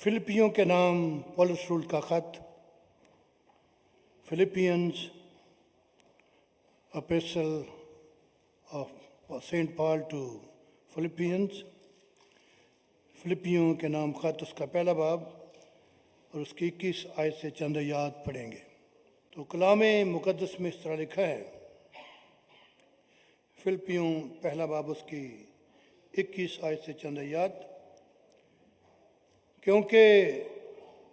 फिलिपियों के नाम पौलुस रसूल का खत, Philippians epistle of saint Paul to Philippians, फिलिपियों के नाम खत, उसका पहला बाब और उसकी 21 आयत से चंद आयत पढ़ेंगे। तो कलाम मुक़द्दस में इस तरह लिखा है, फिलिपियों पहला बाब उसकी 21 आयत से चंद आयत, क्योंकि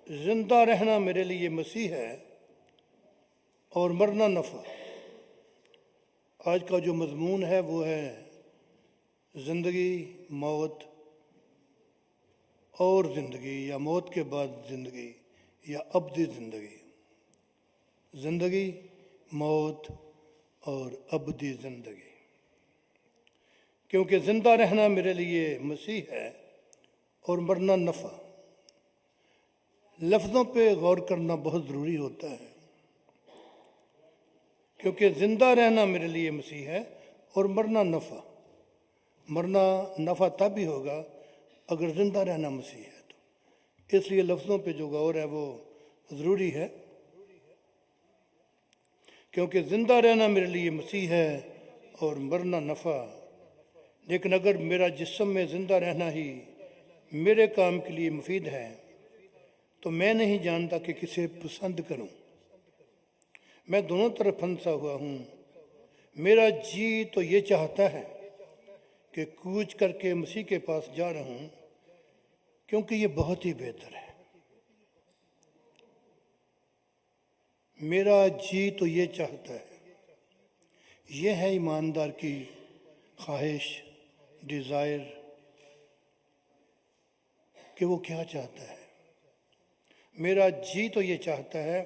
जिंदा रहना मेरे लिए मसीह है और मरना नफ़ा। आज का जो मज़मून है वो है ज़िंदगी, मौत और ज़िंदगी, या मौत के बाद ज़िंदगी, या अबदी ज़िंदगी। ज़िंदगी, मौत और अबदी ज़िंदगी। क्योंकि ज़िंदा रहना मेरे लिए मसीह है और मरना नफ़ा। लफ्ज़ों पे गौर करना बहुत ज़रूरी होता है, क्योंकि ज़िंदा रहना मेरे लिए मसीह है और मरना नफ़ा। मरना नफ़ा तब भी होगा अगर ज़िंदा रहना मसीह है, तो इसलिए लफ्ज़ों पे जो गौर है वो ज़रूरी है। क्योंकि ज़िंदा रहना मेरे लिए मसीह है और मरना नफ़ा। लेकिन अगर मेरा जिस्म में ज़िंदा रहना ही मेरे काम के लिए मुफीद है, तो मैं नहीं जानता कि किसे पसंद करूं। मैं दोनों तरफ फंसा हुआ हूं। मेरा जी तो ये चाहता है कि कूच करके मसीह के पास जा रहा हूं, क्योंकि ये बहुत ही बेहतर है। मेरा जी तो ये चाहता है, ये है ईमानदार की ख्वाहिश, डिज़ायर, कि वो क्या चाहता है। मेरा जी तो ये चाहता है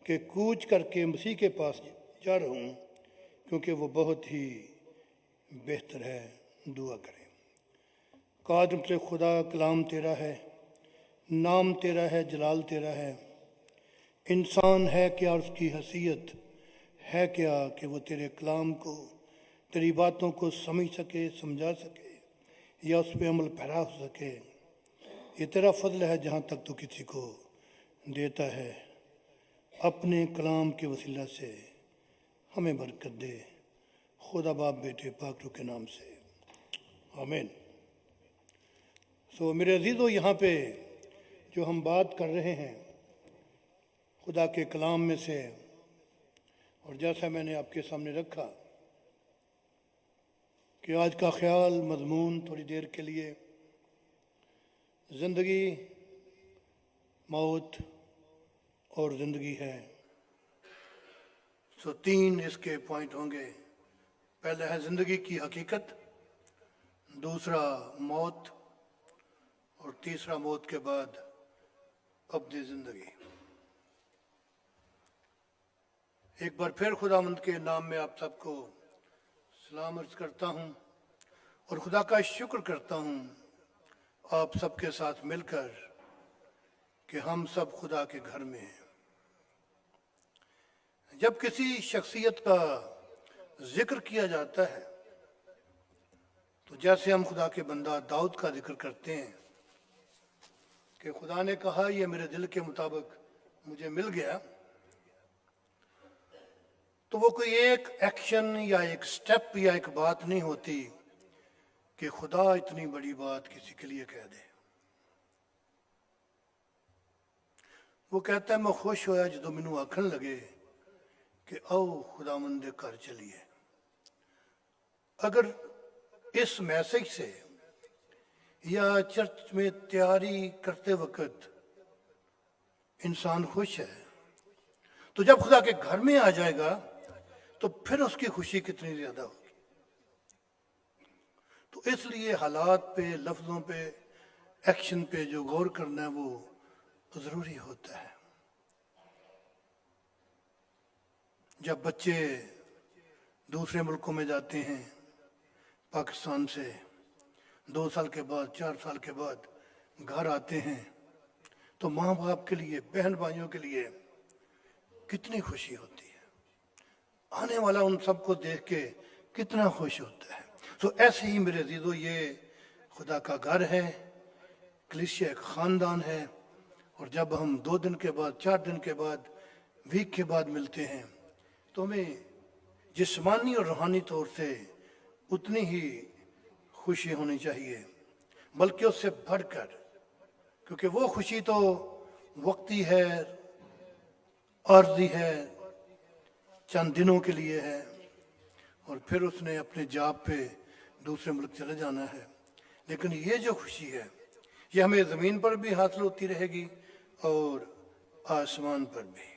कि कूच करके मसीह के पास जा रहा हूँ, क्योंकि वो बहुत ही बेहतर है। दुआ करें। कादर से खुदा, कलाम तेरा है, नाम तेरा है, जलाल तेरा है। इंसान है क्या और उसकी हैसियत है क्या कि वो तेरे कलाम को, तेरी बातों को समझ सके, समझा सके या उस पर अमल पैरा हो सके। ये तेरा फजल है जहाँ तक तो किसी को देता है। अपने कलाम के वसीला से हमें बरकत दे। खुदा बाप बेटे पाक रूह के नाम से, आमीन। मेरे अजीज़ों, यहाँ पे जो हम बात कर रहे हैं खुदा के कलाम में से, और जैसा मैंने आपके सामने रखा कि आज का ख्याल, मज़मून थोड़ी देर के लिए ज़िंदगी, मौत और ज़िंदगी है। 3 इसके पॉइंट होंगे। पहला है ज़िंदगी की हकीकत, दूसरा मौत, और तीसरा मौत के बाद अब्दी ज़िंदगी। एक बार फिर खुदावंद के नाम में आप सबको सलाम अर्ज़ करता हूँ और खुदा का शुक्र करता हूँ आप सबके साथ मिलकर कि हम सब खुदा के घर में हैं। जब किसी शख्सियत का जिक्र किया जाता है तो जैसे हम खुदा के बंदा दाऊद का जिक्र करते हैं कि खुदा ने कहा यह मेरे दिल के मुताबिक मुझे मिल गया, तो वो कोई एक एक्शन या एक स्टेप या एक बात नहीं होती कि खुदा इतनी बड़ी बात किसी के लिए कह दे। वो कहता है मैं खुश होया जो मैनू आखन लगे कि आओ खुदावंद दे घर चलिए। अगर इस मैसेज से या चर्च में तैयारी करते वक्त इंसान खुश है, तो जब खुदा के घर में आ जाएगा तो फिर उसकी खुशी कितनी ज़्यादा होगी। तो इसलिए हालात पे, लफ्ज़ों पे, एक्शन पे जो गौर करना है वो ज़रूरी होता है। जब बच्चे दूसरे मुल्कों में जाते हैं, पाकिस्तान से 2 साल के बाद, 4 साल के बाद घर आते हैं, तो माँ बाप के लिए, बहन भाइयों के लिए कितनी खुशी होती है। आने वाला उन सबको देख के कितना खुश होता है। ऐसे ही मेरे अजीज़ों, ये खुदा का घर है, कलीसिया एक ख़ानदान है, اور جب ہم 2 दिन کے بعد 4 दिन के बाद वीक के बाद मिलते हैं तो हमें जिस्मानी और रूहानी तौर से उतनी ही खुशी होनी चाहिए, बल्कि उससे बढ़कर, क्योंकि वो खुशी तो वक्ती है, आर्जी है, चंद दिनों के लिए है और फिर उसने अपने जॉब पे दूसरे मुल्क चले जाना है। लेकिन ये जो खुशी है ये हमें ज़मीन पर भी हासिल होती रहेगी और आसमान पर भी।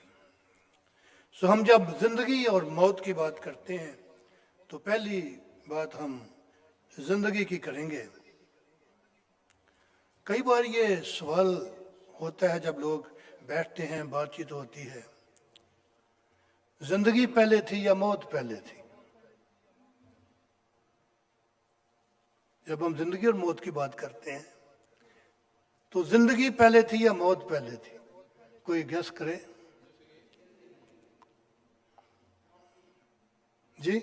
सो हम जब ज़िंदगी और मौत की बात करते हैं तो पहली बात हम ज़िंदगी की करेंगे। कई बार ये सवाल होता है जब लोग बैठते हैं, बातचीत होती है, ज़िंदगी पहले थी या मौत पहले थी? जब हम ज़िंदगी और मौत की बात करते हैं तो ज़िंदगी पहले थी या मौत पहले थी? कोई गेस करे जी?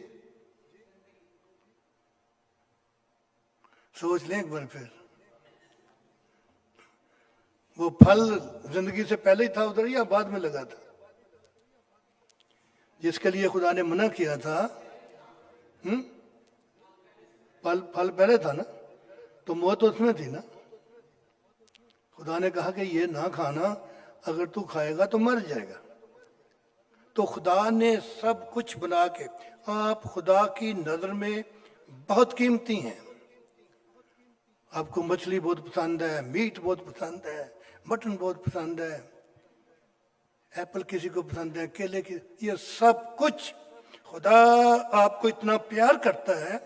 सोच लें एक बार फिर। वो फल जिंदगी से पहले ही था उधर या बाद में लगा था? जिसके लिए खुदा ने मना किया था, फल पहले था ना, तो मौत उसमें थी ना। खुदा ने कहा कि ये ना खाना, अगर तू खाएगा तो मर जाएगा। तो खुदा ने सब कुछ बना के, आप खुदा की नजर में बहुत कीमती हैं। आपको मछली बहुत पसंद है, मीट बहुत पसंद है, मटन बहुत पसंद है, एप्पल किसी को पसंद है, केले की, ये सब कुछ खुदा आपको इतना प्यार करता है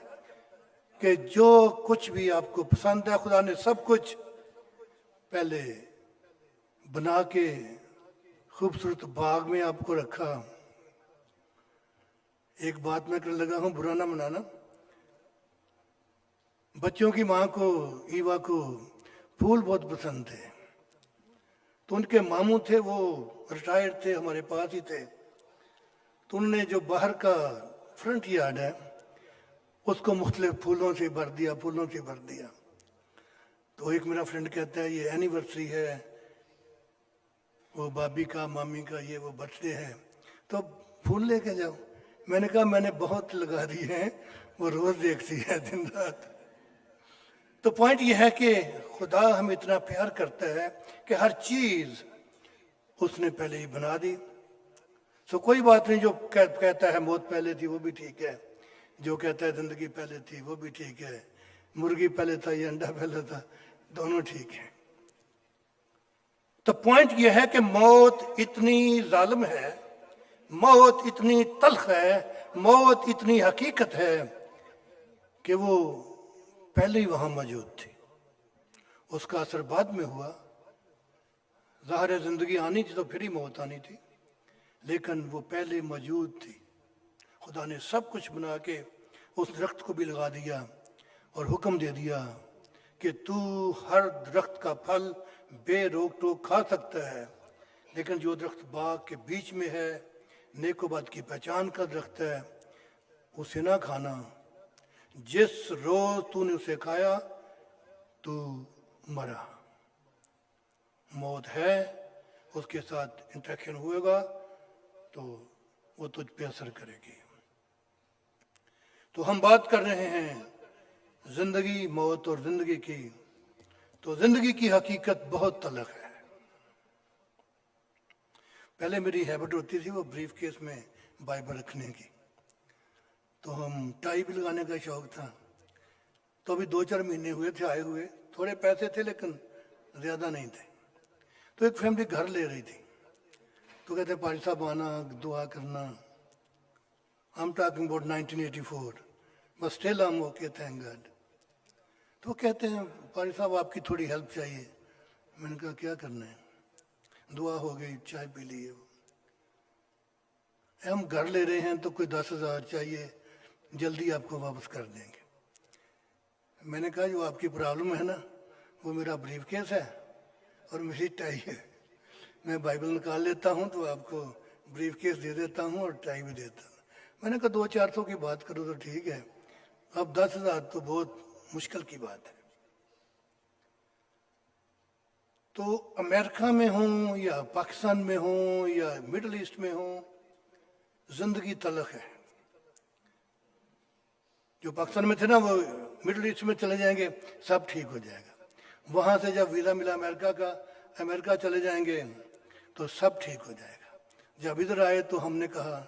कि जो कुछ भी आपको पसंद है खुदा ने सब कुछ पहले बना के खूबसूरत बाग में आपको रखा। एक बात मैं करने लगा हूं, बुरा ना मनाना। बच्चों की माँ को, ईवा को फूल बहुत पसंद थे, तो उनके मामू थे, वो रिटायर्ड थे, हमारे पास ही थे। तो उन्होंने जो बाहर का फ्रंट यार्ड है उसको मुख्तलिफ फूलों से भर दिया, फूलों से भर दिया। तो एक मेरा फ्रेंड कहता है ये एनिवर्सरी है, वो भाभी का, मामी का, ये वो बर्थडे है, तो फूल लेके जाओ। मैंने कहा मैंने बहुत लगा दी है, वो रोज देखती है दिन रात। तो पॉइंट ये है कि खुदा हमें इतना प्यार करता है कि हर चीज उसने पहले ही बना दी। सो कोई बात नहीं, जो कहता है मौत पहले थी वो भी ठीक है, जो कहता है जिंदगी पहले थी वो भी ठीक है, मुर्गी पहले था या अंडा पहले था, दोनों ठीक है। तो पॉइंट यह है कि मौत इतनी जालिम है, मौत इतनी तल्ख है, मौत इतनी हकीकत है कि वो पहले ही वहां मौजूद थी। उसका असर बाद में हुआ। ज़ाहिर है जिंदगी आनी थी तो फिर ही मौत आनी थी, लेकिन वो पहले मौजूद थी। खुदा ने सब कुछ बना के उस दरख्त को भी लगा दिया और हुक्म दे दिया कि तू हर दरख्त का फल बेरोक टोक खा सकता है, लेकिन जो दरख्त बाग के बीच में है, नेको बद की पहचान का दरख्त है, उसे ना खाना। जिस रोज तूने उसे खाया तू मरा। मौत है, उसके साथ इंटरेक्शन होगा तो वो तुझ पे असर करेगी। तो हम बात कर रहे हैं जिंदगी, मौत और जिंदगी की। तो जिंदगी की हकीकत बहुत तलख है। पहले मेरी हैबिट होती थी वो ब्रीफ केस में बाइबल रखने की, तो हम टाई भी लगाने का शौक था। तो अभी 2-4 महीने हुए थे आए हुए, थोड़े पैसे थे लेकिन ज्यादा नहीं थे। तो एक फैमिली घर ले रही थी, तो कहते पारी साहब आना, दुआ करना। I am talking about 1984, but still I am okay, thank God. तो कहते हैं पारी साहब आपकी थोड़ी हेल्प चाहिए। मैंने कहा क्या करना है? दुआ हो गई, चाय पी ली। हम घर ले रहे हैं तो कोई 10,000 चाहिए, जल्दी आपको वापस कर देंगे। मैंने कहा जो आपकी प्रॉब्लम है ना, वो मेरा ब्रीफ केस है और मेरी टाई है। मैं बाइबल निकाल लेता हूँ तो आपको ब्रीफ केस दे देता हूँ और टाई भी देता हूँ। मैंने कहा 200-400 की बात करो तो ठीक है, अब 10,000 तो बहुत मुश्किल की बात है। तो अमेरिका में हूँ या पाकिस्तान में हूँ या मिडल ईस्ट में हूँ, जिंदगी तलख है। जो पाकिस्तान में थे ना वो मिडल ईस्ट में चले जाएंगे, सब ठीक हो जाएगा। वहाँ से जब वीज़ा मिला अमेरिका का, अमेरिका चले जाएंगे तो सब ठीक हो जाएगा। जब इधर आए तो हमने कहा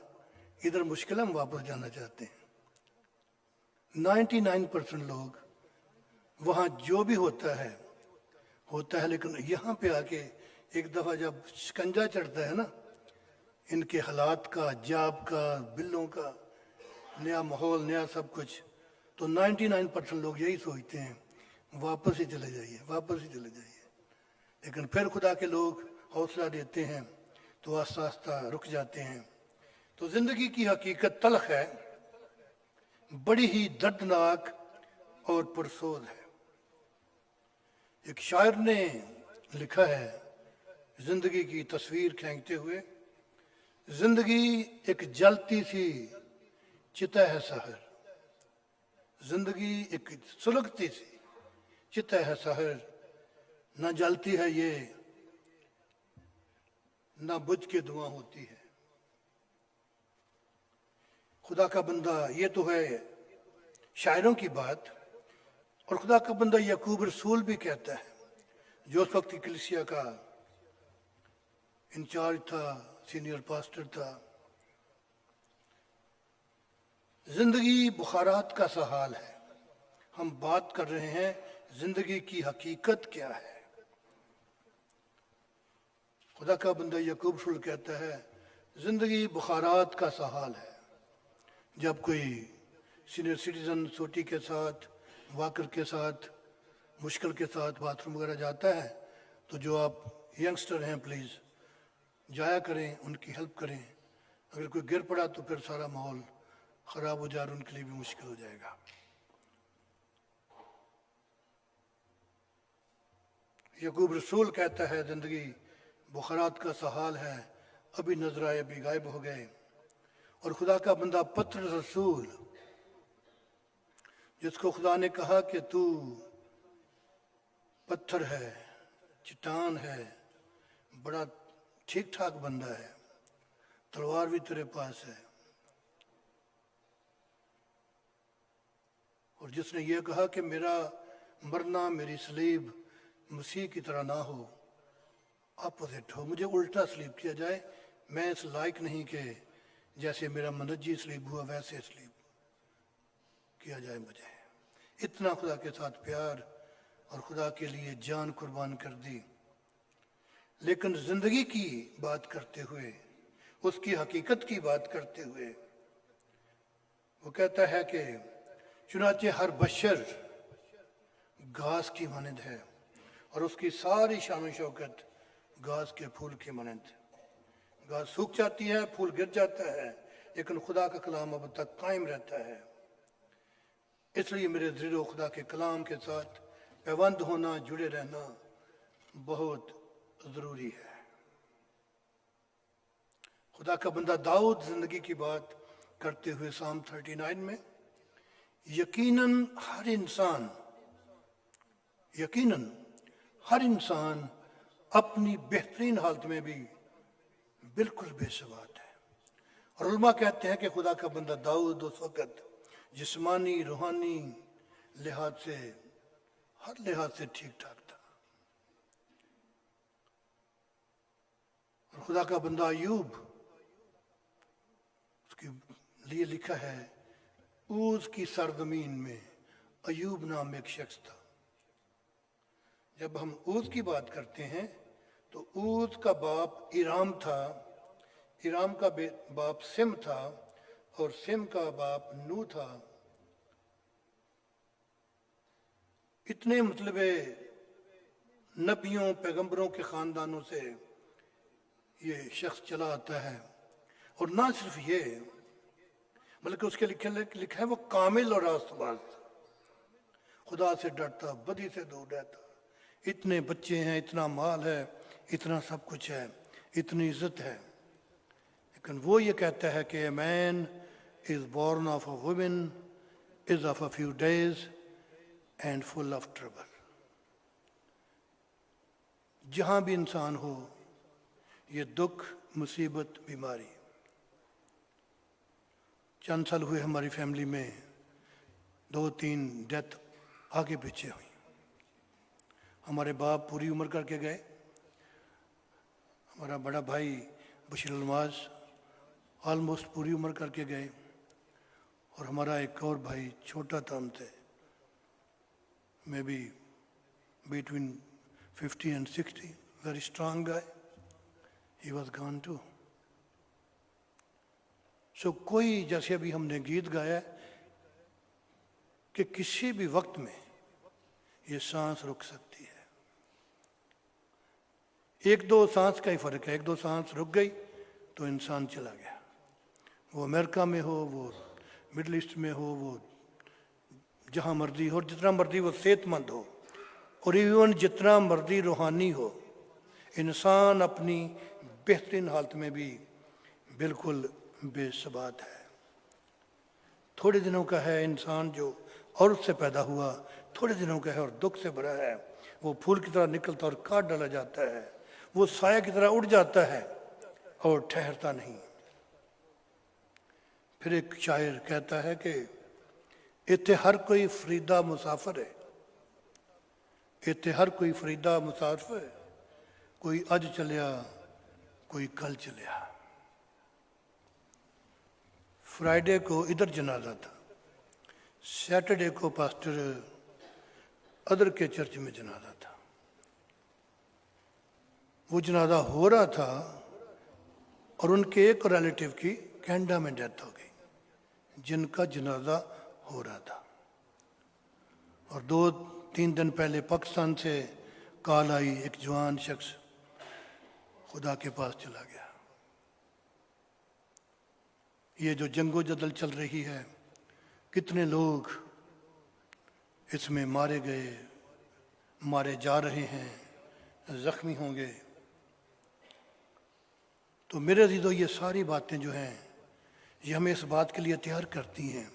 इधर मुश्किल है, हम वापस जाना चाहते हैं। 99% लोग वहाँ जो भी होता है, लेकिन यहाँ पे आके एक दफ़ा जब शिकंजा चढ़ता है ना इनके हालात का, जॉब का, बिलों का, नया माहौल, नया सब कुछ, तो 99% लोग यही सोचते हैं वापस ही चले जाइए, वापस ही चले जाइए। लेकिन फिर खुदा के लोग हौसला देते हैं तो आस्ता आस्ता रुक जाते हैं। तो ज़िंदगी की हकीकत तलख है, बड़ी ही दर्दनाक और पुरसोज है। एक शायर ने लिखा है जिंदगी की तस्वीर खींचते हुए, जिंदगी एक जलती सी चिता है सहर, जिंदगी एक सुलगती सी चिता है सहर, न जलती है ये न बुझ के धुआं होती है। खुदा का बंदा, ये तो है शायरों की बात, और खुदा का बंदा याकूब रसूल भी कहता है, जो उस वक्त की कलीसिया का इंचार्ज था, सीनियर पास्टर था, जिंदगी बुखारात का सा हाल है। हम बात कर रहे हैं जिंदगी की हकीकत क्या है। खुदा का बंदा याकूब रसूल कहता है जिंदगी बुखारात का सा हाल है। जब कोई सीनियर सिटीजन सोटी के साथ, वाकर के साथ, मुश्किल के साथ बाथरूम वगैरह जाता है, तो जो आप यंगस्टर हैं प्लीज़ जाया करें, उनकी हेल्प करें। अगर कोई गिर पड़ा तो फिर सारा माहौल ख़राब हो जाए और उनके लिए भी मुश्किल हो जाएगा। याकूब रसूल कहता है ज़िंदगी बुखारात का सा हाल है, अभी नजर आए अभी गायब हो गए। और खुदा का बंदा पत्र रसूल, जिसको खुदा ने कहा कि तू पत्थर है, चट्टान है, बड़ा ठीक ठाक बंदा है, तलवार भी तेरे पास है, और जिसने ये कहा कि मेरा मरना, मेरी सलीब मसीह की तरह ना हो, अपोजिट हो, मुझे उल्टा सलीब किया जाए, मैं इस लायक नहीं कि जैसे मेरा मनज्जी सलीब हुआ वैसे सलीब किया जाए मुझे। इतना खुदा के साथ प्यार और खुदा के लिए जान कुर्बान कर दी। लेकिन जिंदगी की बात करते हुए, उसकी हकीकत की बात करते हुए वो कहता है कि चुनाचे हर बशर घास की मानंद है और उसकी सारी शान शौकत घास के फूल की मानंद। घास सूख जाती है, फूल गिर जाता है, लेकिन खुदा का कलाम अब तक कायम रहता है। इसलिए मेरे दिलो खुदा के कलाम के साथ पैबंद होना, जुड़े रहना बहुत ज़रूरी है। खुदा का बंदा दाऊद जिंदगी की बात करते हुए साम 39 में, यकीनन हर इंसान अपनी बेहतरीन हालत में भी बिल्कुल बेसवाद है। और उलमा कहते हैं कि खुदा का बंदा दाऊद उस वक़्त जिस्मानी, रूहानी लिहाज से, हर लिहाज से ठीक ठाक था। और खुदा का बंदा अयूब, उसके लिए लिखा है ऊज की सरजमीन में अयूब नाम एक शख्स था। जब हम ऊज की बात करते हैं तो ऊज का बाप इराम था, इराम का बाप सिम था और सिम का बाप नू था। इतने मतलब नबियों पैगंबरों के ख़ानदानों से ये शख्स चला आता है। और ना सिर्फ ये, बल्कि उसके लिखा है वो कामिल और रास्तबाज, खुदा से डरता, बदी से दूर रहता। इतने बच्चे हैं, इतना माल है, इतना सब कुछ है, इतनी इज्जत है, लेकिन वो ये कहता है कि a man is born of a woman, is of a few days and full of trouble। जहाँ भी इंसान हो, ये दुख, मुसीबत, बीमारी। चंद साल हुए हमारी फैमिली में 2-3 डेथ आगे पीछे हुई। हमारे बाप पूरी उम्र करके गए, हमारा बड़ा भाई बशीर नवाज ऑलमोस्ट पूरी उम्र करके गए, और हमारा एक और भाई छोटा था हमसे, may be between 50 and 60, very strong guy, he was gone too. So कोई, जैसे अभी हमने गीत गाया कि किसी भी वक्त में ये सांस रुक सकती है। 1-2 सांस का ही फर्क है, 1-2 सांस रुक गई तो इंसान चला गया। वो अमेरिका में हो, वो मिडल ईस्ट में हो, वो जहाँ मर्जी हो, जितना मर्जी वो सेहतमंद हो, और इवन जितना मर्जी रूहानी हो, इंसान अपनी बेहतरीन हालत में भी बिल्कुल बेसबात है। थोड़े दिनों का है इंसान जो औरत से पैदा हुआ, थोड़े दिनों का है और दुख से भरा है। वो फूल की तरह निकलता और काट डाला जाता है, वो साया की तरह उड़ जाता है और ठहरता नहीं। फिर एक शायर कहता है कि इत्थे हर कोई फरीदा मुसाफिर है, इत्थे हर कोई फरीदा मुसाफिर है, कोई अज चलिया कोई कल चलिया। फ्राइडे को इधर जनाजा था, सैटरडे को पास्टर अदर के चर्च में जनाजा था। वो जनाजा हो रहा था और उनके एक रिलेटिव की कनाडा में डेथ हो गई, जिनका जनाजा हो रहा था। और 2-3 दिन पहले पाकिस्तान से कॉल आई, एक जवान शख्स खुदा के पास चला गया। ये जो जंगो जदल चल रही है, कितने लोग इसमें मारे गए, मारे जा रहे हैं, जख्मी होंगे। तो मेरे अज़ीज़ों, ये सारी बातें जो हैं, ये हमें इस बात के लिए तैयार करती हैं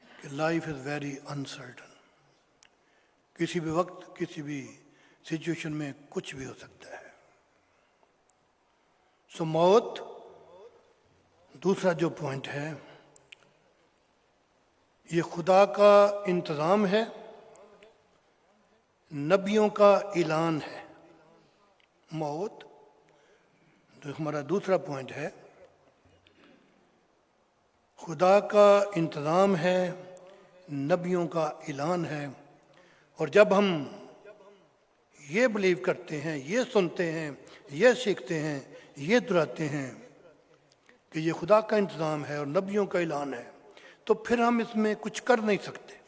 कि लाइफ इज़ वेरी अनसर्टन। किसी भी वक्त, किसी भी सिचुएशन में कुछ भी हो सकता है। सो मौत, दूसरा जो पॉइंट है, ये खुदा का इंतज़ाम है, नबियों का ऐलान है। मौत तो हमारा दूसरा पॉइंट है, खुदा का इंतज़ाम है, नबियों का ऐलान है। और जब हम ये बिलीव करते हैं, ये सुनते हैं, ये सीखते हैं, ये दोहराते हैं कि ये खुदा का इंतज़ाम है और नबियों का ऐलान है, तो फिर हम इसमें कुछ कर नहीं सकते।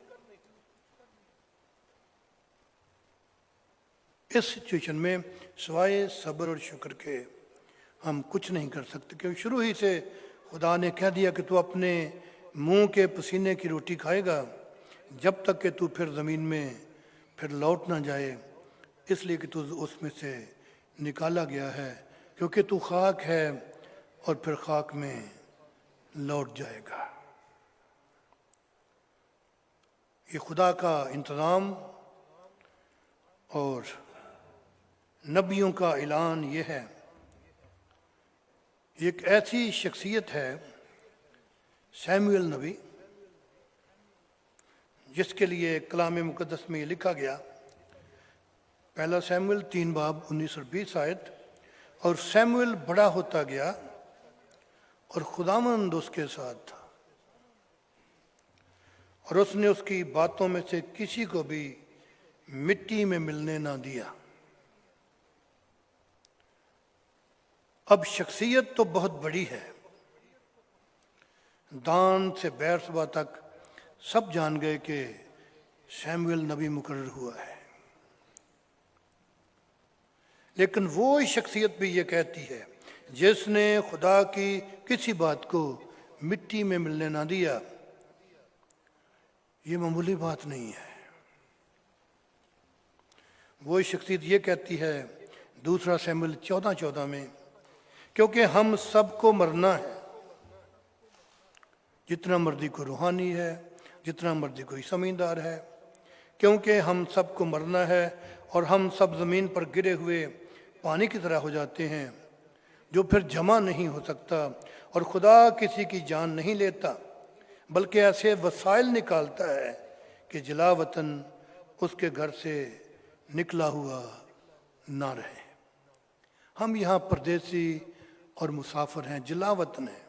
इस सिचुएशन में सिवाय सब्र और शुक्र के हम कुछ नहीं कर सकते, क्योंकि शुरू ही से खुदा ने कह दिया कि तू अपने मुंह के पसीने की रोटी खाएगा जब तक कि तू फिर ज़मीन में फिर लौट ना जाए, इसलिए कि तू उसमें से निकाला गया है, क्योंकि तू खाक है और फिर खाक में लौट जाएगा। ये खुदा का इंतज़ाम और नबियों का ऐलान ये है। एक ऐसी शख्सियत है सैमुएल नबी, जिसके लिए कलाम मुक़द्दस में ये लिखा गया, पहला सैमुएल 3 बाब 19 और 20 आयत। और सैमुएल बड़ा होता गया और खुदावंद उसके साथ था, और उसने उसकी बातों में से किसी को भी मिट्टी में मिलने ना दिया। अब शख्सियत तो बहुत बड़ी है, दान से बेरसबा तक सब जान गए कि सैमुएल नबी मुकर्रर हुआ है। लेकिन वो शख्सियत भी ये कहती है जिसने खुदा की किसी बात को मिट्टी में मिलने ना दिया। ये मामूली बात नहीं है। वो शख्सियत ये कहती है दूसरा सैमुएल 14:14 में, क्योंकि हम सबको मरना है, जितना मर्जी को रूहानी है, जितना मर्जी कोई जमींदार है, क्योंकि हम सबको मरना है اور ہم سب زمین پر گرے ہوئے پانی کی طرح ہو جاتے ہیں جو پھر جمع نہیں ہو سکتا، اور خدا کسی کی جان نہیں لیتا بلکہ ایسے وسائل نکالتا ہے کہ جلا وطن اس کے گھر سے نکلا ہوا نہ رہے۔ ہم یہاں پردیسی اور مسافر ہیں، جلا وطن ہے۔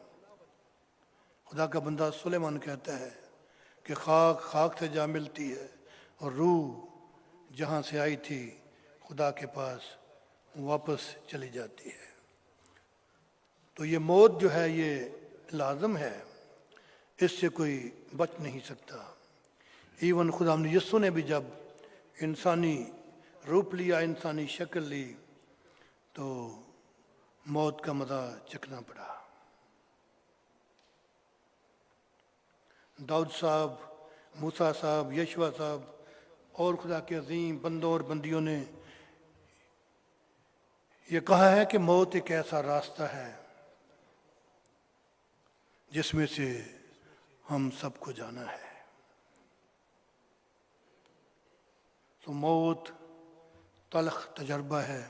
خدا کا بندہ سلیمان کہتا ہے کہ خاک خاک سے جا ملتی ہے، اور روح جہاں سے آئی تھی خدا کے پاس واپس چلی جاتی ہے۔ تو یہ موت جو ہے یہ لازم ہے، اس سے کوئی بچ نہیں سکتا۔ ایون خدا یسوع نے بھی جب انسانی روپ لیا، انسانی شکل لی، تو موت کا مزہ چکھنا پڑا۔ داؤد صاحب، موسیٰ صاحب، یشوع صاحب اور خدا کے عظیم بندوں اور بندیوں نے یہ کہا ہے کہ موت ایک ایسا راستہ ہے جس میں سے ہم سب کو جانا ہے۔ تو موت تلخ تجربہ ہے۔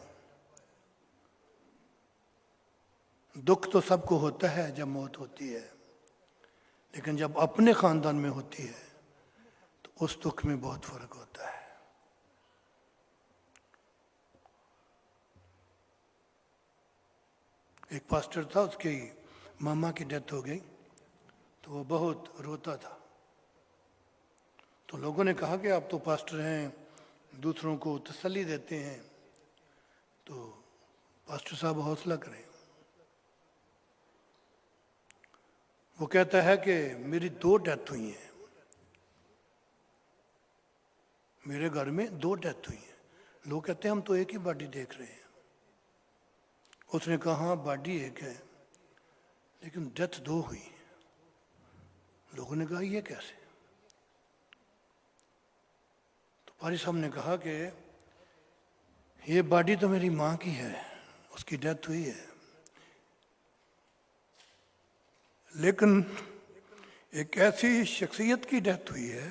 دکھ تو سب کو ہوتا ہے جب موت ہوتی ہے، لیکن جب اپنے خاندان میں ہوتی ہے تو اس دکھ میں بہت فرق ہوتا ہے۔ ایک پاسٹر تھا، اس کی ماما کی ڈیتھ ہو گئی تو وہ بہت روتا تھا۔ تو لوگوں نے کہا کہ آپ تو پاسٹر ہیں، دوسروں کو تسلی دیتے ہیں، تو پاسٹر صاحب حوصلہ کریں۔ وہ کہتا ہے کہ میری 2 ڈیتھ ہوئی ہیں، میرے گھر میں 2 ڈیتھ ہوئی ہیں۔ لوگ کہتے ہیں ہم تو ایک ہی باڈی دیکھ رہے ہیں۔ اس نے کہا ہاں باڈی ایک ہے لیکن ڈیتھ 2 ہوئی۔ لوگوں نے کہا یہ کیسے؟ تو پاری صاحب نے کہا کہ یہ باڈی تو میری ماں کی ہے، اس کی ڈیتھ ہوئی ہے، لیکن ایک ایسی شخصیت کی ڈیتھ ہوئی ہے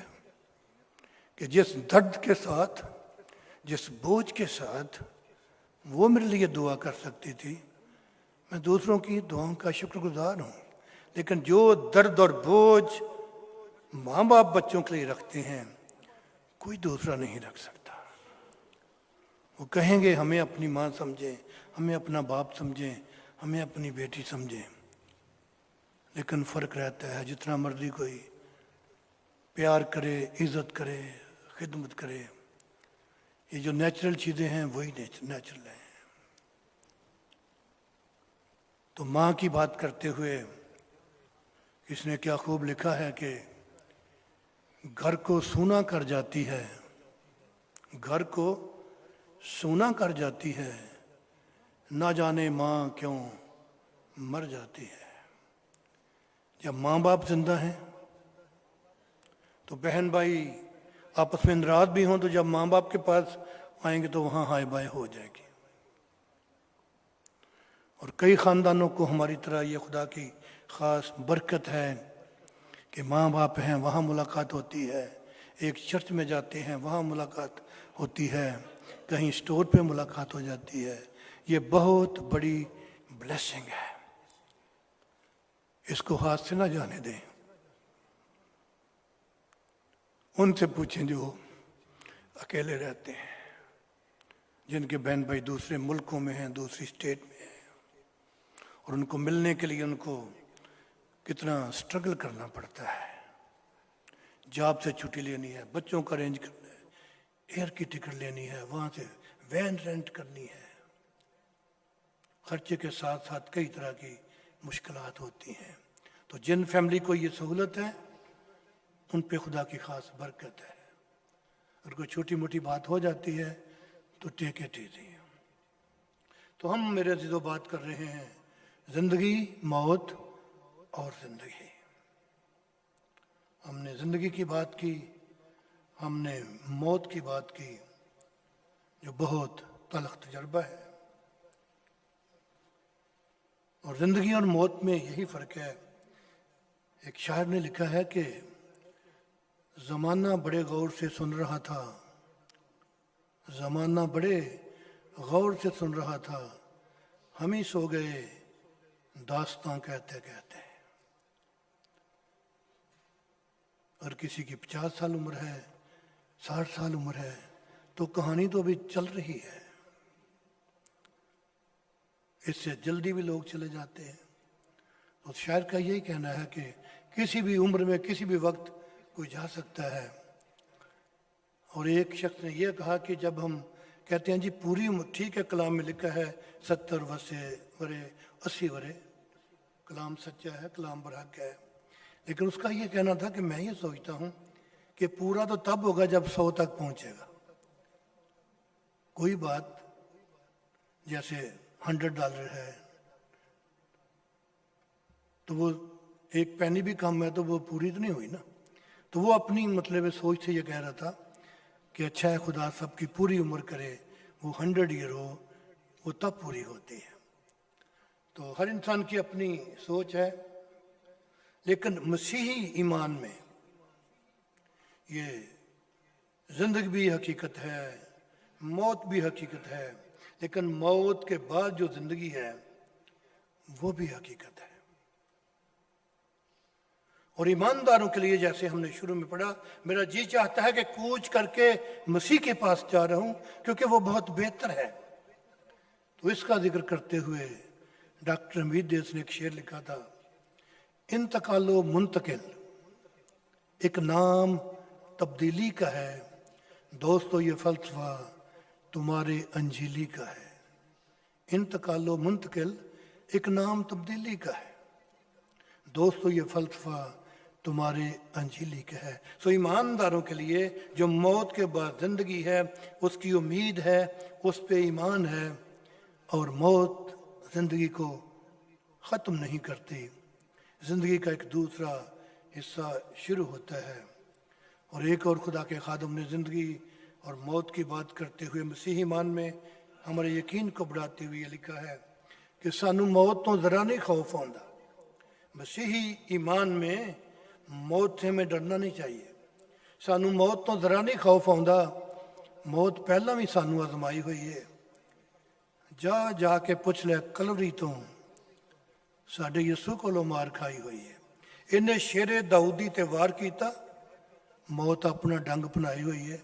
کہ جس درد کے ساتھ، جس بوجھ کے ساتھ وہ میرے لیے دعا کر سکتی تھی، میں دوسروں کی دعاؤں کا شکر گزار ہوں، لیکن جو درد اور بوجھ ماں باپ بچوں کے لیے رکھتے ہیں کوئی دوسرا نہیں رکھ سکتا۔ وہ کہیں گے ہمیں اپنی ماں سمجھیں، ہمیں اپنا باپ سمجھیں، ہمیں اپنی بیٹی سمجھیں، لیکن فرق رہتا ہے جتنا مرضی کوئی پیار کرے، عزت کرے، خدمت کرے، یہ جو نیچرل چیزیں ہیں وہی نیچرل ہیں۔ تو ماں کی بات کرتے ہوئے اس نے کیا خوب لکھا ہے کہ گھر کو سونا کر جاتی ہے، گھر کو سونا کر جاتی ہے، نہ جانے ماں کیوں مر جاتی ہے۔ جب ماں باپ زندہ ہیں تو بہن بھائی آپس میں ناراض بھی ہوں، تو جب ماں باپ کے پاس آئیں گے تو وہاں ہائے بائے ہو جائے گی۔ اور کئی خاندانوں کو ہماری طرح یہ خدا کی خاص برکت ہے کہ ماں باپ ہیں، وہاں ملاقات ہوتی ہے، ایک چرچ میں جاتے ہیں وہاں ملاقات ہوتی ہے، کہیں اسٹور پہ ملاقات ہو جاتی ہے۔ یہ بہت بڑی بلیسنگ ہے، اس کو ہاتھ سے نہ جانے دیں۔ ان سے پوچھیں جو اکیلے رہتے ہیں، جن کے بہن بھائی دوسرے ملکوں میں ہیں، دوسری اسٹیٹ میں ہیں، اور ان کو ملنے کے لیے ان کو کتنا سٹرگل کرنا پڑتا ہے۔ جاب سے چھٹی لینی ہے، بچوں کا ارینج کرنا ہے، ایئر کی ٹکٹ لینی ہے، وہاں سے وین رینٹ کرنی ہے، خرچے کے ساتھ ساتھ کئی طرح کی مشکلات ہوتی ہیں۔ تو جن فیملی کو یہ سہولت ہے ان پہ خدا کی خاص برکت ہے۔ اگر کوئی چھوٹی موٹی بات ہو جاتی ہے تو ٹیک اٹ ایزی۔ تو ہم میرے عزیزو بات کر رہے ہیں زندگی، موت اور زندگی۔ ہم نے زندگی کی بات کی، ہم نے موت کی بات کی جو بہت تلخ تجربہ ہے۔ اور زندگی اور موت میں یہی فرق ہے۔ ایک شاعر نے لکھا ہے کہ زمانہ بڑے غور سے سن رہا تھا، ज़माना बड़े गौर से सुन रहा था, हम ही सो गए दास्तां कहते कहते। और किसी की 50 साल उम्र है, 60 साल उम्र है, तो कहानी तो अभी चल रही है। इससे जल्दी भी लोग चले जाते हैं। तो शायर का यही कहना है कि किसी भी उम्र में किसी भी वक्त कोई जा सकता है। और एक शख्स ने यह कहा कि जब हम कहते हैं जी पूरी उम्र, ठीक है कलाम में लिखा है 70 वरे 80 वरे, कलाम सच्चा है, कलाम बरहक है, लेकिन उसका ये कहना था कि मैं ये सोचता हूँ कि पूरा तो तब होगा जब 100 तक पहुँचेगा। कोई बात जैसे $100 है तो वो एक पैनी भी कम है तो वो पूरी तो नहीं हुई ना। तो वो अपनी मतलब सोच से ये कह रहा था कि अच्छा है खुदा सबकी पूरी उम्र करे, वो 100 ईयर हो, वो तब पूरी होती है। तो हर इंसान की अपनी सोच है, लेकिन मसीही ईमान में ये जिंदगी भी हकीकत है, मौत भी हकीकत है, लेकिन मौत के बाद जो जिंदगी है वो भी हकीकत है। और ईमानदारों के लिए जैसे हमने शुरू में पढ़ा, मेरा जी चाहता है कि कूच करके मसीह के पास जा रहा हूं क्योंकि वो बहुत बेहतर है। तो इसका जिक्र करते हुए डॉक्टर हमीद देस ने एक शेर लिखा था, इंतकालो मुंतकिल एक नाम तब्दीली का है, दोस्तों ये फलसफा तुम्हारे अंजीली का है। इंतकालो मुंतकिल एक नाम तब्दीली का है, दोस्तों ये फलसफा तुम्हारे अंजीली का है। सो ईमानदारों के लिए जो मौत के बाद जिंदगी है उसकी उम्मीद है, उस पे ईमान है, और मौत जिंदगी को ख़त्म नहीं करती, जिंदगी का एक दूसरा हिस्सा शुरू होता है। और एक और खुदा के खादम ने जिंदगी और मौत की बात करते हुए मसीही ईमान में हमारे यकीन को बढ़ाते हुए लिखा है कि सानू मौत तो ज़रा नहीं खौफ आंदा। मसीही ईमान में मौत से हमें डरना नहीं चाहिए। सानू मौत तो ज़रा नहीं खौफ आंदा, मौत पहला भी सानू आजमाई हुई है। जा जाके पुछ ले कलवरी तो साडे यसू कोलों मार खाई हुई है। इन्हें शेरे दाऊदी ते वार किया, मौत अपना डंग अपनाई हुई है।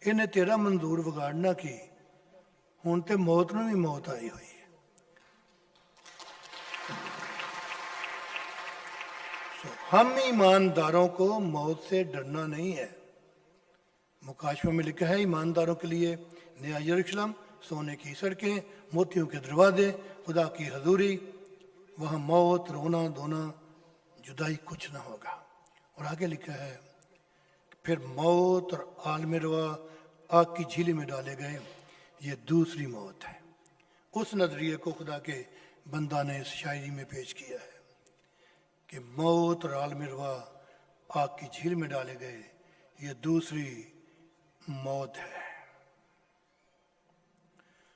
इन्हें तेरा मंजूर विगाड़ना की, हुण ते मौत नूं भी मौत आई हुई है। हम ईमानदारों को मौत से डरना नहीं है। मुकाशवा में लिखा है ईमानदारों के लिए नया यरूशलेम, सोने की सड़कें, मोतियों के दरवाजे, खुदा की हजूरी, वहाँ मौत, रोना धोना, जुदाई कुछ ना होगा। और आगे लिखा है फिर मौत और आलम रवा आग की झीली में डाले गए, ये दूसरी मौत है। उस नजरिए को खुदा के बंदा ने इस शायरी में पेश किया है कि मौत और आलम रवा आग की झील में डाले गए, ये दूसरी मौत है।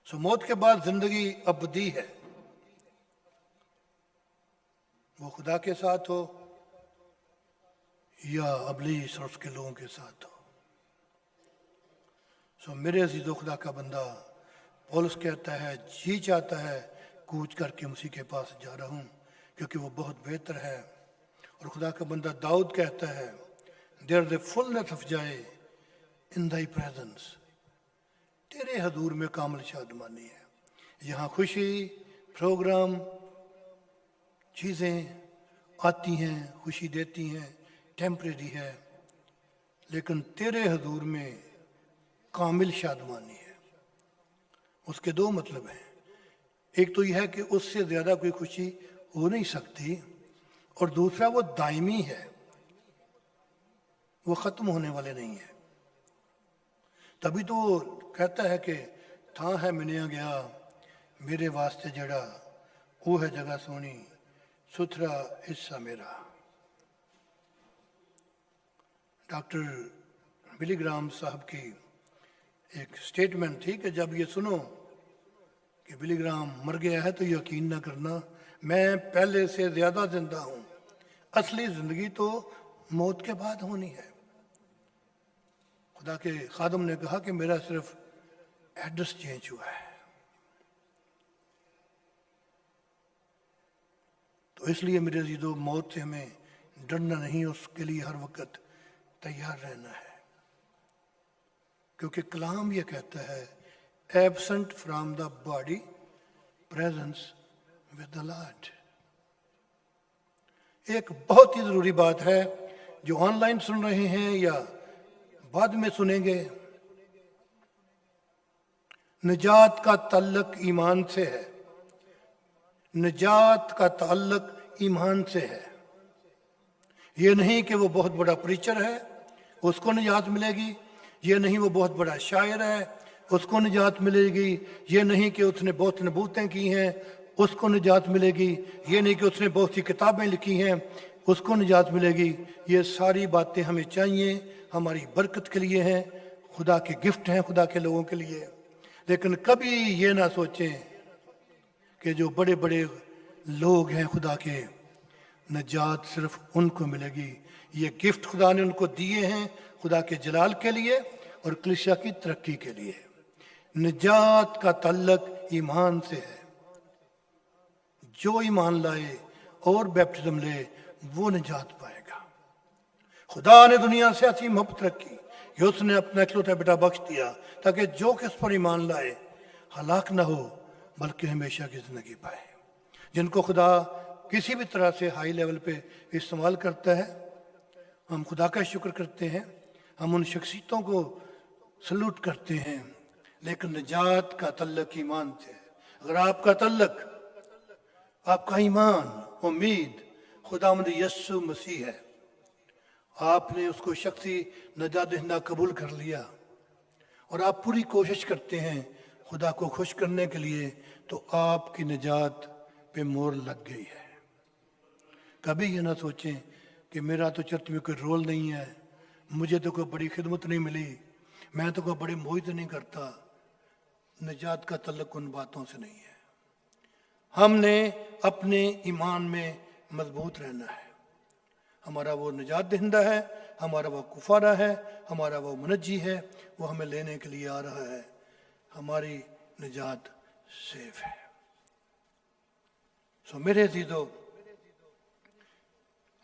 सो मौत के बाद जिंदगी अबदी है, वो खुदा के साथ हो या अबलीस और उसके लोगों के साथ हो। सो मेरे अजीज़ो खुदा का बंदा पौलुस कहता है जी चाहता है कूच करके मसीह के पास जा रहा हूँ क्योंकि वो बहुत बेहतर है। और खुदा का बंदा दाऊद कहता है there the fullness of joy in thy presence, तेरे हजूर में कामिल शादमानी है। यहाँ खुशी, प्रोग्राम, चीज़ें आती हैं, खुशी देती हैं, टेम्परेरी है, लेकिन तेरे हजूर में कामिल शादमानी है। उसके दो मतलब हैं, एक तो यह है कि उससे ज़्यादा कोई खुशी हो नहीं सकती, और दूसरा वो दायमी है, वो ख़त्म होने वाले नहीं है। तभी तो वो कहता है कि था है मिनिया गया मेरे वास्ते जड़ा, वो है जगह सोनी सुथरा हिस्सा मेरा। डॉक्टर बिली ग्राम साहब की एक स्टेटमेंट थी कि जब ये सुनो कि बिली ग्राम मर गया है तो यकीन ना करना, मैं पहले से ज़्यादा जिंदा हूँ, असली ज़िंदगी तो मौत के बाद होनी है। खुदा के खादम ने कहा कि मेरा सिर्फ एड्रेस चेंज हुआ है। तो इसलिए मेरे अजीजों, मौत से हमें डरना नहीं, उसके लिए हर वक्त तैयार रहना है। क्योंकि कलाम ये कहता है, absent from the body presence with the Lord. एक बहुत ही जरूरी बात है जो ऑनलाइन सुन रहे हैं या बाद में सुनेंगे, निजात का ताल्लुक ईमान से है। निजात का ताल्लुक ईमान से है। ये नहीं कि वो बहुत बड़ा प्रीचर है उसको निजात मिलेगी, ये नहीं वो बहुत बड़ा शायर है उसको निजात मिलेगी, ये नहीं कि उसने बहुत नबूतें की हैं उसको निजात मिलेगी, ये नहीं कि उसने बहुत सी किताबें लिखी हैं उसको निजात मिलेगी। ये सारी बातें हमें चाहिए, हमारी बरकत के लिए हैं, खुदा के गिफ्ट हैं खुदा के लोगों के लिए। लेकिन कभी ये ना सोचें कि जो बड़े बड़े लोग हैं खुदा के, निजात सिर्फ उनको मिलेगी। ये गिफ्ट खुदा ने उनको दिए हैं खुदा के जलाल के लिए और कलीसिया की तरक्की के लिए। निजात का ताल्लुक ईमान से है। जो ईमान लाए और बैप्टिज्म ले वो निजात पाएगा। खुदा ने दुनिया से ऐसी मोहब्बत रखी कि उसने अपना इकलौता बेटा बख्श दिया ताकि जो किस पर ईमान लाए हलाक ना हो बल्कि हमेशा की जिंदगी पाए। जिनको खुदा किसी भी तरह से हाई लेवल पे इस्तेमाल करता है, हम खुदा का शुक्र करते हैं, हम उन शख्सियतों को सल्यूट करते हैं। लेकिन निजात का तल्लक ईमान से है। अगर आपका तल्लक, आपका ईमान, उम्मीद खुदावंद यीशु मसीह है, आपने उसको शख्सी नजात दहिंदा कबूल कर लिया और आप पूरी कोशिश करते हैं खुदा को खुश करने के लिए, तो आपकी निजात पे मोहर लग गई है। कभी ये ना सोचें कि मेरा तो चर्च में कोई रोल नहीं है, मुझे तो कोई बड़ी खिदमत नहीं मिली, मैं तो कोई बड़ी मोहित नहीं करता। निजात का तल्लुक उन बातों से नहीं है। हमने अपने ईमान में मजबूत रहना है। हमारा वो निजात दहिंदा है, हमारा वो कुफारा है, हमारा वो मुनज्जी है, वो हमें लेने के लिए आ रहा है। हमारी निजात सेफ है। सो मेरे अजीजों,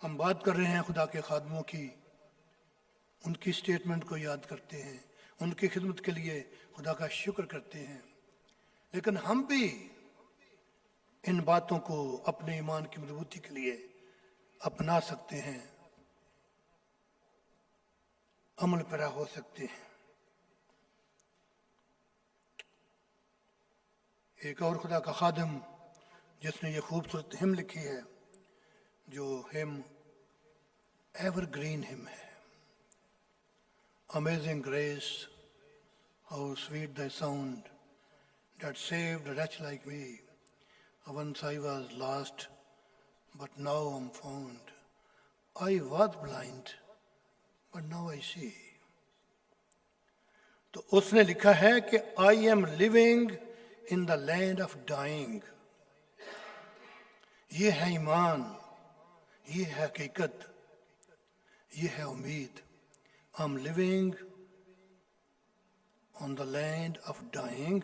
हम बात कर रहे हैं खुदा के खादमों की, उनकी स्टेटमेंट को याद करते हैं, उनकी खिदमत के लिए खुदा का शुक्र करते हैं। लेकिन हम भी इन बातों को अपने ईमान की मजबूती के लिए अपना सकते हैं, अमल पैरा हो सकते हैं। एक और खुदा का खादम जिसने ये खूबसूरत हिम लिखी है, जो हिम एवरग्रीन हिम है, amazing grace how sweet the sound that saved a wretch like me. Once I was lost, but now I'm found. I was blind, but now I see. तो उसने लिखा है कि I am living in the land of dying. ये है ईमान, ये है हकीकत, ये है उम्मीद। I'm living on the land of dying.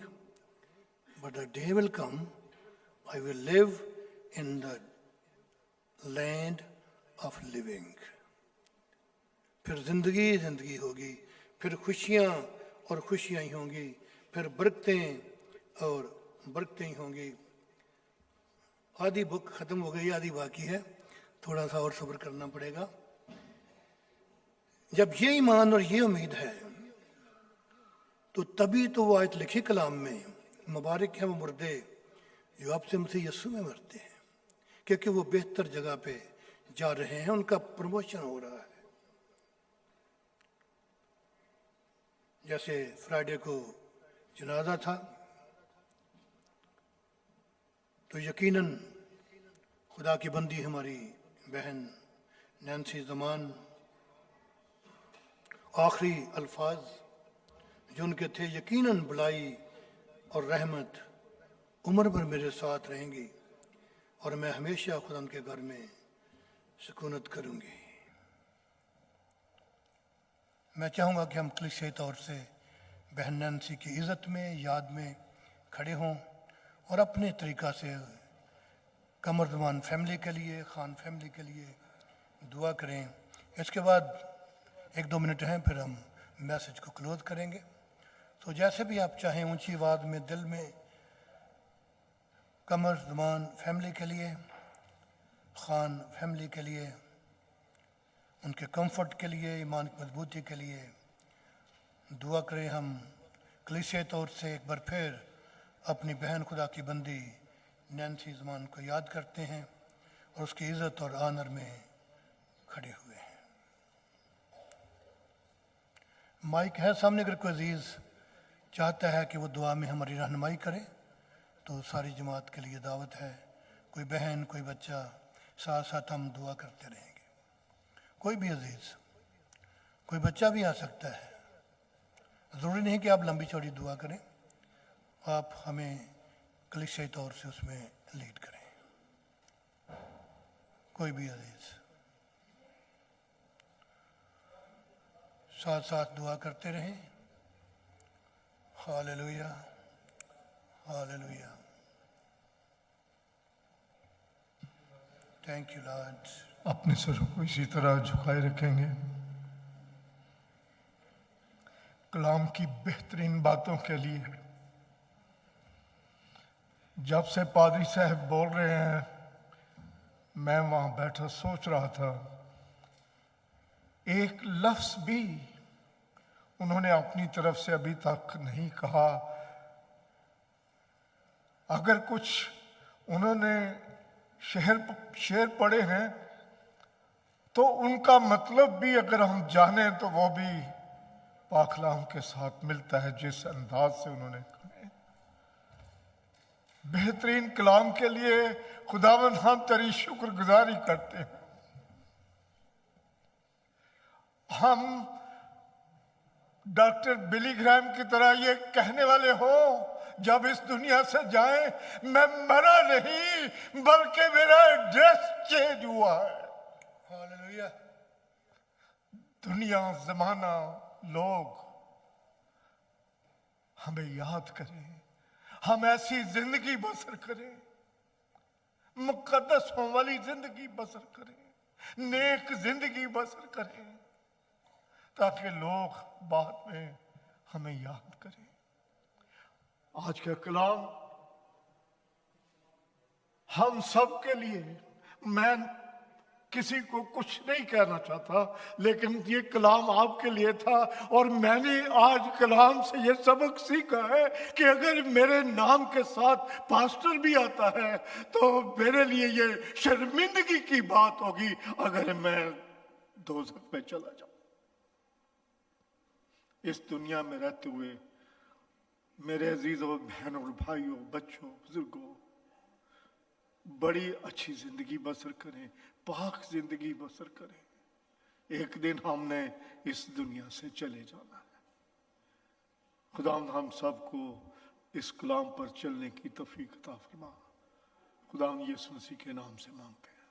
But the day will come, I will live in the land of living. फिर जिंदगी जिंदगी होगी, फिर खुशियाँ और खुशियाँ ही होंगी, फिर बरकतें और बरकतें ही होंगी। आधी बुक खत्म हो गई, आधी बाकी है, थोड़ा सा और सब्र करना पड़ेगा। जब ये ईमान और ये उम्मीद है तो तभी तो वो आयत लिखी कलाम में, मुबारक है वो मुर्दे जो अब से मसीह यीशु में मरते हैं, क्योंकि वो बेहतर जगह पे जा रहे हैं, उनका प्रमोशन हो रहा है। जैसे फ्राइडे को जनाजा था, तो यकीनन खुदा की बंदी हमारी बहन नैन्सी ज़मान, आखिरी अल्फाज जो उनके थे, यकीनन भलाई और रहमत उम्र भर मेरे साथ रहेंगी और मैं हमेशा खुदा के घर में सुकूनत करूंगी। मैं चाहूँगा कि हम कलीसियाई तौर से बहन नैन्सी की इज़्ज़त में, याद में खड़े हों और अपने तरीक़ा से कमरदमान फैमिली के लिए, खान फैमिली के लिए दुआ करें। इसके बाद 1-2 मिनट हैं, फिर हम मैसेज को क्लोज़ करेंगे। तो जैसे भी आप चाहें ऊंची आवाज़ में दिल में कमरदमान फैमिली के लिए, खान फैमिली के लिए, उनके कंफर्ट के लिए, ईमान की मजबूती के लिए दुआ करें। हम कलीसिया तौर से एक बार फिर अपनी बहन खुदा की बंदी नैन्सी ज़मान को याद करते हैं और उसकी इज़्ज़त और आनर में खड़े हुए हैं। माइक है सामने, अगर कोई अजीज़ चाहता है कि वो दुआ में हमारी रहनुमाई करे तो सारी जमात के लिए दावत है। कोई बहन, कोई बच्चा, साथ साथ हम दुआ करते रहेंगे। कोई भी अजीज़, कोई बच्चा भी आ सकता है, ज़रूरी नहीं कि आप लंबी चौड़ी दुआ करें, आप हमें कलीसियाई तौर से उसमें लीड करें। कोई भी अजीज़ साथ साथ दुआ करते रहें। Hallelujah, hallelujah. Thank you Lord. अपने सरों को इसी तरह झुकाए रखेंगे। कलाम की बेहतरीन बातों के लिए जब से पादरी साहब बोल रहे हैं, मैं वहां बैठा सोच रहा था, एक लफ्ज भी उन्होंने अपनी तरफ से अभी तक नहीं कहा। अगर कुछ उन्होंने शेर पढ़े हैं तो उनका मतलब भी अगर हम जाने तो वो भी पाक कलाम के साथ मिलता है, जिस अंदाज से उन्होंने कहे। बेहतरीन कलाम के लिए खुदावंद हम तेरी शुक्रगुजारी करते हैं। हम डॉक्टर बिली ग्रैम की तरह ये कहने वाले हो, जब इस दुनिया से जाएं, मैं मरा नहीं बल्कि मेरा एड्रेस चेंज हुआ है। हालेलुया। दुनिया, जमाना, लोग हमें याद करें, हम ऐसी जिंदगी बसर करें, मुकद्दस होने वाली जिंदगी बसर करें, नेक जिंदगी बसर करें, ताकि लोग बाद में हमें याद करें। आज का कलाम हम सब के लिए, मैं किसी को कुछ नहीं कहना चाहता, लेकिन ये कलाम आपके लिए था। और मैंने आज कलाम से ये सबक सीखा है कि अगर मेरे नाम के साथ पास्टर भी आता है तो मेरे लिए ये शर्मिंदगी की बात होगी अगर मैं दोज़ख में चला जाऊं। इस दुनिया में रहते हुए मेरे अजीजों, बहनों, भाइयों, बच्चों, बुजुर्गों, बड़ी अच्छी जिंदगी बसर करें, पाक जिंदगी बसर करें। एक दिन हमने इस दुनिया से चले जाना है। खुदा हम सबको इस कलाम पर चलने की तौफीक अता फरमा। खुदा यीशु मसीह के नाम से मांगते हैं,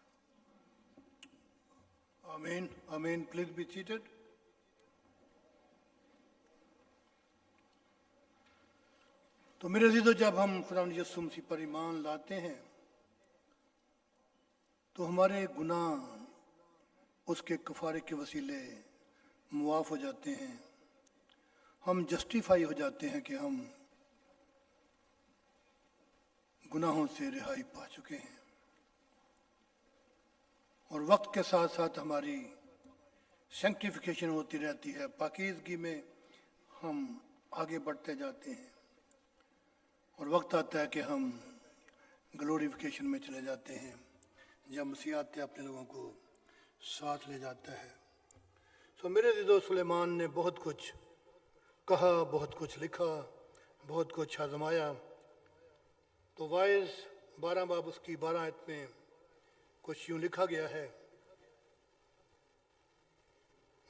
आमीन, आमीन। Please be seated. तो मेरे अजीजों, जब हम खुदा यीशु मसीह पर ईमान लाते हैं तो हमारे गुनाह उसके कफारे के वसीले मुआफ़ हो जाते हैं। हम जस्टिफाई हो जाते हैं कि हम गुनाहों से रिहाई पा चुके हैं, और वक्त के साथ साथ हमारी सैंक्टिफिकेशन होती रहती है। पाकीज़गी में हम आगे बढ़ते जाते हैं और वक्त आता है कि हम ग्लोरिफिकेशन में चले जाते हैं, जब मसीह आते अपने लोगों को साथ ले जाता है। तो मेरे अज़ीज़ों, सुलेमान ने बहुत कुछ कहा, बहुत कुछ लिखा, बहुत कुछ आजमाया। तो वाइज 12 बाब उसकी 12 आयत में कुछ यूँ लिखा गया है,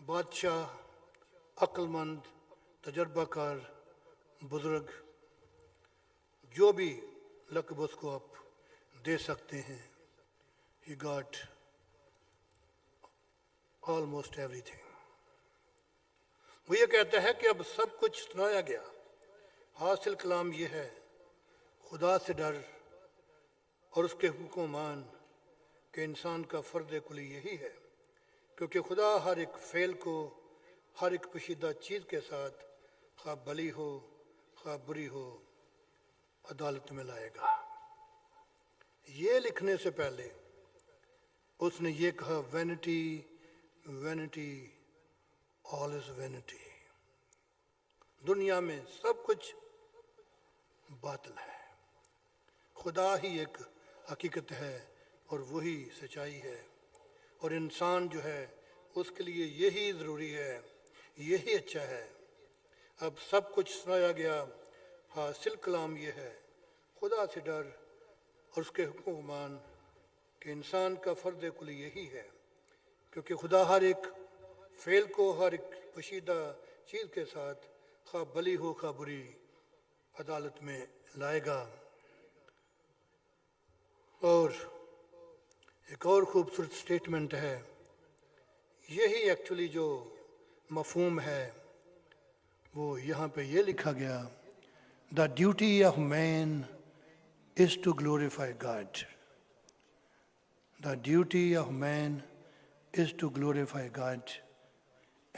बादशाह, अक्लमंद, तजर्बाकार, बुजुर्ग, जो भी लक़ब उसको आप दे सकते हैं, he got almost everything. وہ یہ کہتا ہے کہ اب سب کچھ سنایا گیا، حاصل کلام یہ ہے خدا سے ڈر اور اس کے حکم مان کہ انسان کا فرد کلی یہی ہے، کیونکہ خدا ہر ایک فعل کو ہر ایک پوشیدہ چیز کے ساتھ خواہ بھلی ہو خواہ بری ہو عدالت میں لائے گا۔ یہ لکھنے سے پہلے اس نے یہ کہا، وینٹی وینٹی آل از وینٹی، دنیا میں سب کچھ باطل ہے، خدا ہی ایک حقیقت ہے اور وہی سچائی ہے، اور انسان جو ہے اس کے لیے یہی ضروری ہے، یہی اچھا ہے۔ اب سب کچھ سنایا گیا، حاصل کلام یہ ہے خدا سے ڈر اور اس کے حکم مان کہ انسان کا فرد کلی یہی ہے، کیونکہ خدا ہر ایک فعل کو ہر ایک پوشیدہ چیز کے ساتھ خواہ بھلی ہو خواہ بری عدالت میں لائے گا۔ اور ایک اور خوبصورت سٹیٹمنٹ ہے، یہی ایکچولی جو مفہوم ہے وہ یہاں پہ یہ لکھا گیا، the duty of man is to glorify God. The duty of man is to glorify God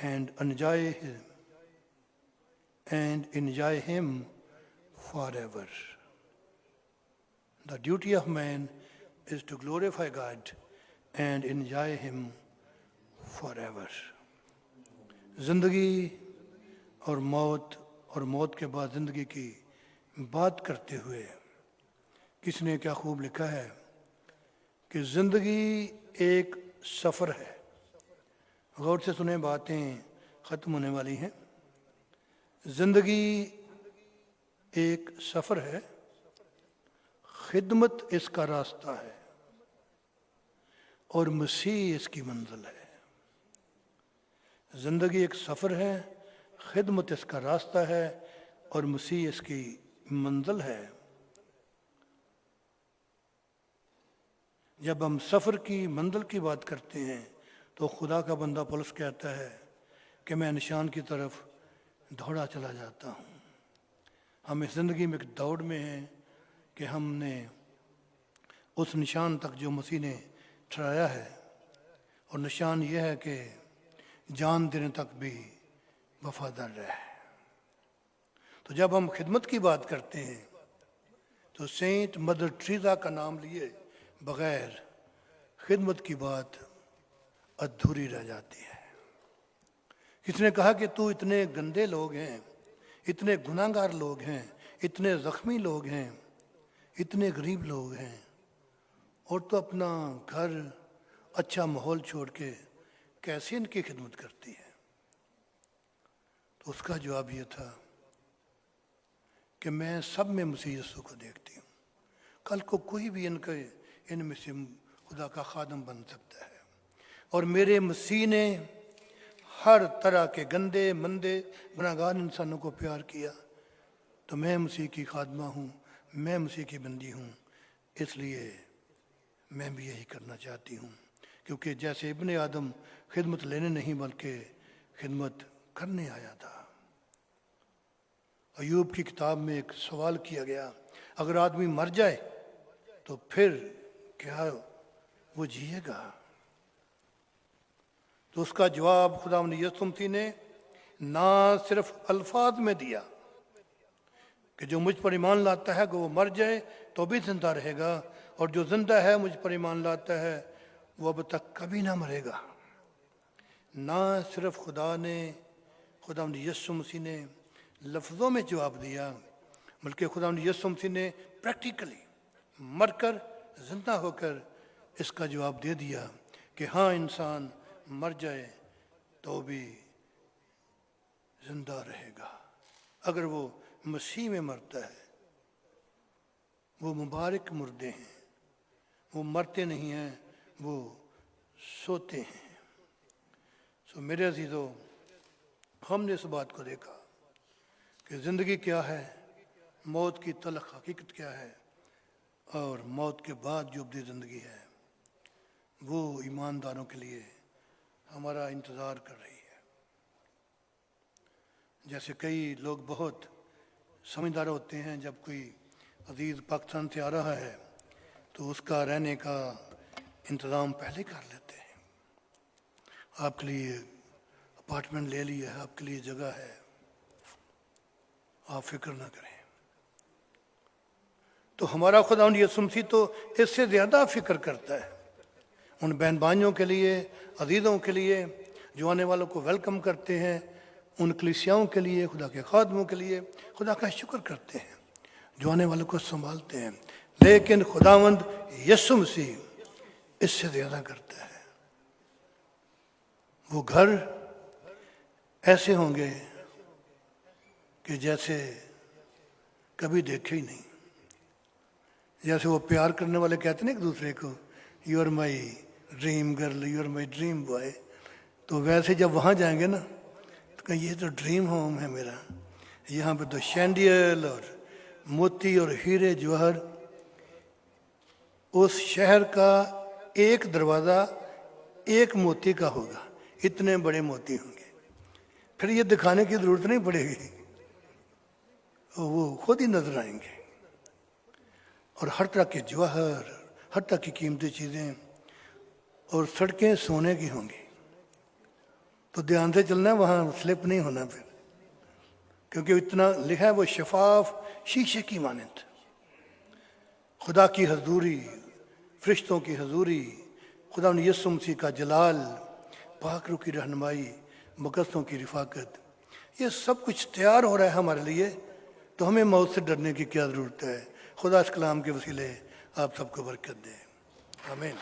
and enjoy him forever. The duty of man is to glorify God and enjoy him forever. زندگی اور موت کے بعد زندگی کی بات کرتے ہوئے کس نے کیا خوب لکھا ہے کہ زندگی ایک سفر ہے۔ غور سے سنیں، باتیں ختم ہونے والی ہیں۔ زندگی ایک سفر ہے، خدمت اس کا راستہ ہے اور مسیح اس کی منزل ہے۔ زندگی ایک سفر ہے، خدمت اس کا راستہ ہے اور مسیح اس کی منزل ہے۔ جب ہم سفر کی منزل کی بات کرتے ہیں تو خدا کا بندہ پولس کہتا ہے کہ میں نشان کی طرف دوڑا چلا جاتا ہوں۔ ہم اس زندگی میں ایک دوڑ میں ہیں کہ ہم نے اس نشان تک جو مسیح نے ٹھہرایا ہے، اور نشان یہ ہے کہ جان دینے تک بھی وفادار رہے۔ تو جب ہم خدمت کی بات کرتے ہیں تو سینٹ مدر ٹریزا کا نام لیے بغیر خدمت کی بات ادھوری رہ جاتی ہے۔ کس نے کہا کہ تو اتنے گندے لوگ ہیں، اتنے گناہ گار لوگ ہیں، اتنے زخمی لوگ ہیں، اتنے غریب لوگ ہیں، اور تو اپنا گھر اچھا ماحول چھوڑ کے کیسے ان کی خدمت کرتی ہے؟ تو اس کا جواب یہ تھا کہ میں سب میں مسیح یسوع کو دیکھتی ہوں، کل کو کوئی بھی ان میں سے خدا کا خادم بن سکتا ہے، اور میرے مسیح نے ہر طرح کے گندے مندے گناہگار انسانوں کو پیار کیا، تو میں مسیح کی خادمہ ہوں، میں مسیح کی بندی ہوں، اس لیے میں بھی یہی کرنا چاہتی ہوں، کیونکہ جیسے ابن آدم خدمت لینے نہیں بلکہ خدمت کرنے آیا تھا۔ ایوب کی کتاب میں ایک سوال کیا گیا، اگر آدمی مر جائے تو پھر کیا وہ جیے گا؟ تو اس کا جواب خداوند یسوع مسیح نے نہ صرف الفاظ میں دیا کہ جو مجھ پر ایمان لاتا ہے کہ وہ مر جائے تو بھی زندہ رہے گا، اور جو زندہ ہے مجھ پر ایمان لاتا ہے وہ اب تک کبھی نہ مرے گا۔ نہ صرف خداوند یسوع مسیح نے لفظوں میں جواب دیا، بلکہ خداوند یسوع مسیح نے پریکٹیکلی مر کر زندہ ہو کر اس کا جواب دے دیا کہ ہاں، انسان مر جائے تو بھی زندہ رہے گا اگر وہ مسیح میں مرتا ہے۔ وہ مبارک مردے ہیں، وہ مرتے نہیں ہیں، وہ سوتے ہیں۔ سو میرے عزیزو، ہم نے اس بات کو دیکھا کہ زندگی کیا ہے، موت کی تلخ حقیقت کیا ہے، اور موت کے بعد جو ابدی زندگی ہے وہ ایمانداروں کے لیے ہمارا انتظار کر رہی ہے۔ जैसे कई लोग बहुत समझदार होते हैं, जब कोई अजीज़ पाकिस्तान से आ रहा है तो उसका रहने का इंतज़ाम पहले कर लेते हैं। आपके लिए अपार्टमेंट ले लिया है, आपके लिए जगह है, आप फिक्र ना करें। तो हमारा खुदा यीशु मसीह तो इससे ज़्यादा फिक्र करता है। उन बहन भाइयों के लिए, अजीज़ों के लिए जो आने वालों को वेलकम करते हैं, उन कलीसियाओं के लिए, खुदा के खादमों के लिए खुदा का शुक्र करते हैं जो आने वालों को संभालते हैं। लेकिन खुदावंद यीशु मसीह इससे ज़्यादा करता है। वो घर ऐसे होंगे कि जैसे कभी देखे ही नहीं। जैसे वो प्यार करने वाले कहते हैं ना एक दूसरे को, you are my dream girl, you are my dream boy, तो वैसे जब वहाँ जाएंगे ना तो कहें ये तो ड्रीम होम है मेरा। यहाँ पे तो शैंडियल और मोती और हीरे जवाहर, उस शहर का एक दरवाज़ा एक मोती का होगा, इतने बड़े मोती होंगे। फिर ये दिखाने की ज़रूरत नहीं पड़ेगी, वो खुद ही नजर आएंगे। और हर तरह के जवाहर, हर तरह की कीमती चीज़ें, और सड़कें सोने की होंगी। तो ध्यान से चलना है, वहाँ स्लिप नहीं होना फिर, क्योंकि इतना लिखा है वो शफाफ शीशे की मानंद। खुदा की हजूरी, फरिश्तों की हजूरी, खुदा यीशु मसीह का जलाल, पाकरों की रहनुमाई, मुकद्दसों की रिफाकत, ये सब कुछ तैयार हो रहा है हमारे लिए। तो हमें मौत से डरने की क्या ज़रूरत है। खुदा इस कलाम के वसीले आप सबको बरकत दे। आमीन।